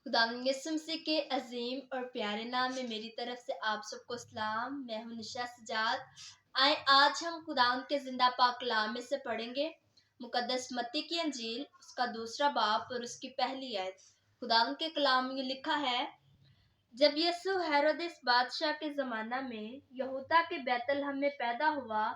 खुदावंद यीशु मसीह के अजीम और प्यारे नाम में मेरी तरफ से आप सबको सलाम। मैं हूं निशा सजाद। आए आज हम खुदावंद के जिंदा पाक कलाम में से पढ़ेंगे मुकद्दस मत्ती की अंजील, उसका दूसरा बाब और उसकी पहली आयत। खुदावंद के कलाम में लिखा है, जब यीशु हेरोदेस बादशाह के जमाना में यहूदा के बैतलहम में पैदा हुआ,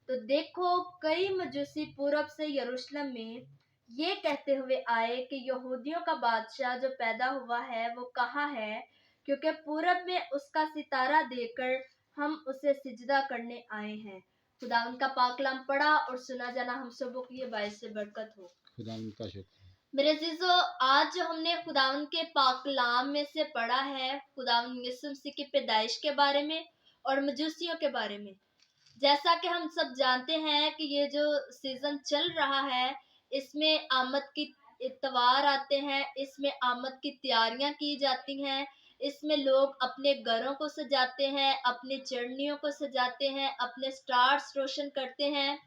तो देखो कई मजूसी पूरब से यरूशलेम में ये कहते हुए आए कि यहूदियों का बादशाह जो पैदा हुआ है वो कहाँ है, क्योंकि पूरब में उसका सितारा देखकर हम उसे सिजदा करने आए हैं। खुदा उनका पाक कलाम पढ़ा और सुना जाना हम सबों के लिए बाइस से बरकत हो। खुदा का शुक्र। मेरे अजीजों, आज जो हमने खुदावन के पाक कलाम में से पढ़ा है, खुदावन यीशु मसीह की पैदाइश के बारे में और मजूसियों के बारे में। जैसा कि हम सब जानते हैं कि ये जो सीजन चल रहा है, इसमें आमद की इतवार आते हैं, इसमें आमद की तैयारियां की जाती हैं, इसमें लोग अपने घरों को सजाते हैं, अपनी चढ़नियों को सजाते हैं, अपने स्टार्स रोशन करते हैं।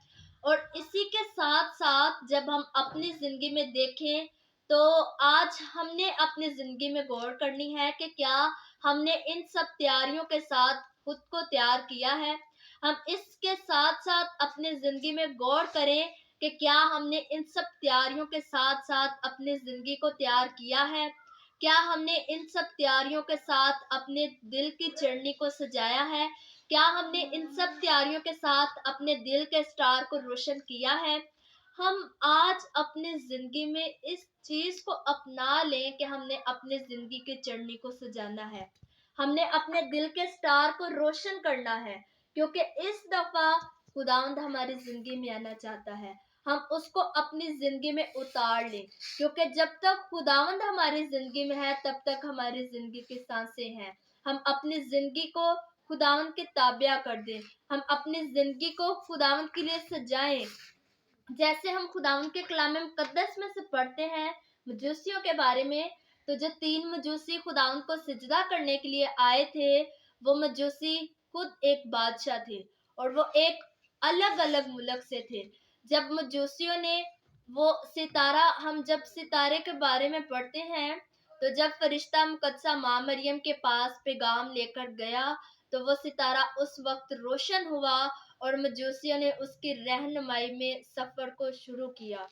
और इसी के साथ साथ जब हम अपनी जिंदगी में देखें, तो आज हमने अपनी जिंदगी में गौर करनी है कि क्या हमने इन सब तैयारियों के साथ खुद को तैयार किया है। हम इसके साथ साथ अपनी जिंदगी में गौर करें कि क्या हमने इन सब तैयारियों के साथ साथ अपनी जिंदगी को तैयार किया है। क्या हमने इन सब तैयारियों के साथ अपने दिल की चढ़नी को सजाया है। क्या हमने इन सब तैयारियों के साथ अपने दिल के स्टार को रोशन किया है। हम आज अपनी जिंदगी में इस चीज को अपना लें कि हमने अपनी जिंदगी की चढ़नी को सजाना है, हमने अपने दिल के स्टार को रोशन करना है, क्योंकि इस दफा खुदावंद हमारी जिंदगी में आना चाहता है। हम उसको अपनी जिंदगी में उतार लें, क्योंकि जब तक खुदावंद हमारी जिंदगी में है तब तक हमारी जिंदगी की सांसें हैं। हम अपनी जिंदगी को खुदावंद के ताबिया कर दें, हम अपनी जिंदगी को खुदावंद के लिए सजाएं। जैसे हम खुदावंद के कलाम मुकद्दस में से पढ़ते हैं मजूसियों के बारे में, तो जो 3 मजूसी खुदावंद को सिजदा करने के लिए आए थे, वो मजूसी खुद एक बादशाह थे और वो एक अलग अलग मुल्क से थे। जब मजूसियों ने वो सितारा, हम जब सितारे के बारे में पढ़ते हैं, तो जब फरिश्ता मुकद्दसा माँ मरियम के पास पैगाम लेकर गया, तो वो सितारा उस वक्त रोशन हुआ और मजूसियों ने उसकी रहनुमाई में सफर को शुरू किया।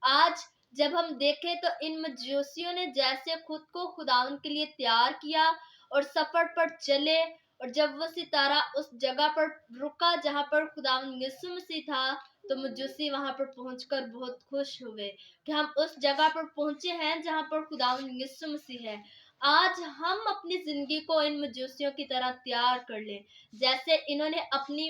आज जब हम देखें तो इन मजूसियों ने जैसे खुद को खुदावन के लिए तैयार किया और सफर पर चले, और जब वो सितारा उस जगह पर रुका जहां पर खुदावन यीशु मसीह था, तो मजूसी वहां पर पहुंचकर बहुत खुश हुए कि हम उस जगह पर पहुंचे हैं जहां पर खुदावन यीशु मसीह है। आज हम अपनी जिंदगी को इन मजूसियों की तरह तैयार कर लें। जैसे इन्होंने अपनी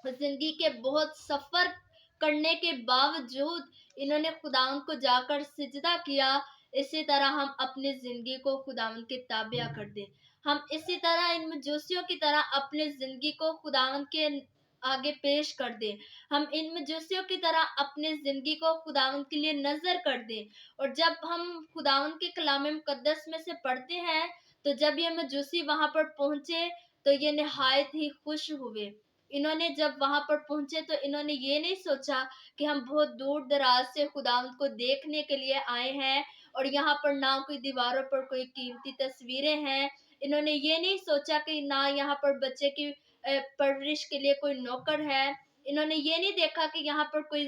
जिंदगी के बहुत सफर करने के बावजूद इन्होंने खुदावन को जाकर सिजदा किया, इसी तरह हम अपनी जिंदगी को खुदावन के ताबिया कर दें। हम इसी तरह इन मजूसियों की तरह अपनी जिंदगी को खुदावन के आगे पेश कर दें। हम इन मजूसियों की तरह अपनी जिंदगी को खुदावन के लिए नजर कर दें। और जब हम खुदावन के कलाम मुकद्दस में से पढ़ते हैं, तो जब ये मजूसी वहां पर पहुंचे तो ये निहायत ही खुश हुए। इन्होंने जब वहां पर पहुंचे तो इन्होंने ये नहीं सोचा कि हम बहुत दूर दराज से खुदावंद को देखने के लिए आए हैं और यहाँ पर ना कोई दीवारों पर कोई कीमती तस्वीरें हैं। इन्होंने ये नहीं सोचा कि ना यहाँ पर बच्चे की परवरिश के लिए कोई नौकर है। इन्होंने ये नहीं देखा कि यहाँ पर कोई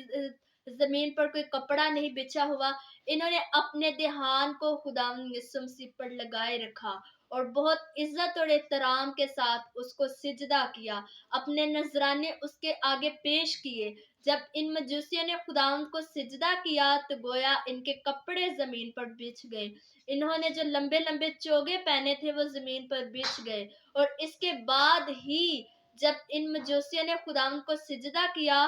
जमीन पर कोई कपड़ा नहीं बिछा हुआ। इन्होंने अपने ध्यान को खुदावंद यीशु मसीह पर लगाए रखा और बहुत इज्जत और एहतराम के साथ उसको सिजदा किया, अपने नजराने उसके आगे पेश किए। जब इन मजूसियों ने खुदावंद को सिजदा किया तो गोया इनके कपड़े जमीन पर बिछ गए। इन्होंने जो लंबे लंबे चोगे पहने थे वो जमीन पर बिछ गए। और इसके बाद ही जब इन मजूसियों ने खुदावंद को सिजदा किया,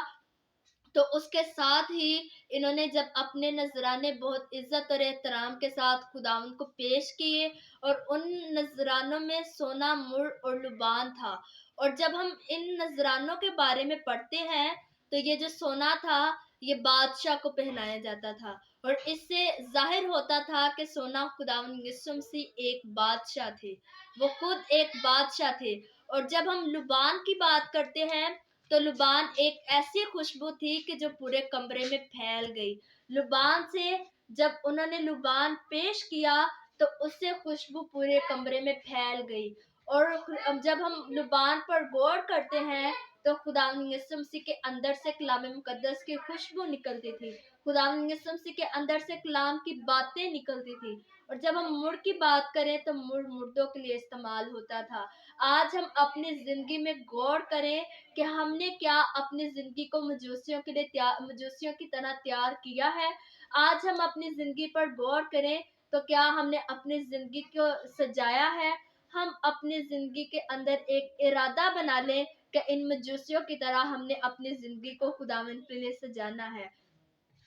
तो उसके साथ ही इन्होंने जब अपने नजराने बहुत इज्जत और एहतराम के साथ खुदावंद को पेश किए, और उन नजरानों में सोना, मुर और लुबान था। और जब हम इन नजरानों के बारे में पढ़ते हैं, तो ये जो सोना था ये बादशाह को पहनाया जाता था, और इससे जाहिर होता था कि सोना खुदावंद यीशु मसीह एक बादशाह थे, वो खुद एक बादशाह थे। और जब हम लुबान की बात करते हैं, तो लुबान एक ऐसी खुशबू थी कि जो पूरे कमरे में फैल गई। लुबान से जब उन्होंने लुबान पेश किया, تو اس سے خوشبو پورے کمرے میں پھیل گئی، اور جب ہم لبان پر غور کرتے ہیں تو خداوند یسوع مسیح کے اندر سے کلام مقدس کی خوشبو نکلتی تھی، خداوند یسوع مسیح کے اندر سے کلام کی باتیں نکلتی تھی، اور جب ہم مڑ کی بات کریں تو مردوں کے لیے استعمال ہوتا تھا۔ آج ہم اپنی زندگی میں غور کریں کہ ہم نے کیا اپنی زندگی کو مجوسیوں کی طرح تیار کیا ہے۔ آج ہم اپنی زندگی پر غور کریں تو کیا ہم نے اپنی زندگی کو سجایا ہے۔ ہم اپنی زندگی کے اندر ایک ارادہ بنا لیں کہ ان مجوسیوں کی طرح ہم نے اپنی زندگی کو خداوند کے لیے سجانا ہے۔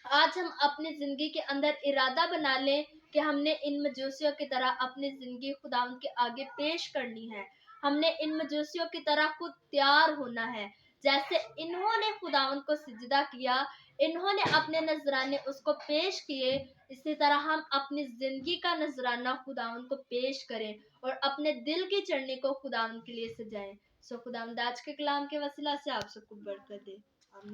آج ہم اپنی زندگی کے اندر ارادہ بنا لیں کہ ہم نے ان مجوسیوں کی طرح اپنی زندگی خداوند کے آگے پیش کرنی ہے۔ ہم نے ان مجوسیوں کی طرح خود تیار ہونا ہے، جیسے انہوں نے خداوند کو سجدہ کیا، انہوں نے اپنے نذرانے اس کو پیش کیے، اسی طرح ہم اپنی زندگی کا نذرانہ خداوند کو پیش کریں اور اپنے دل کی چڑھنی کو خداوند کے لیے سجائیں۔ خداوند آج کے کلام کے وسیلہ سے آپ سب کو برکت دے۔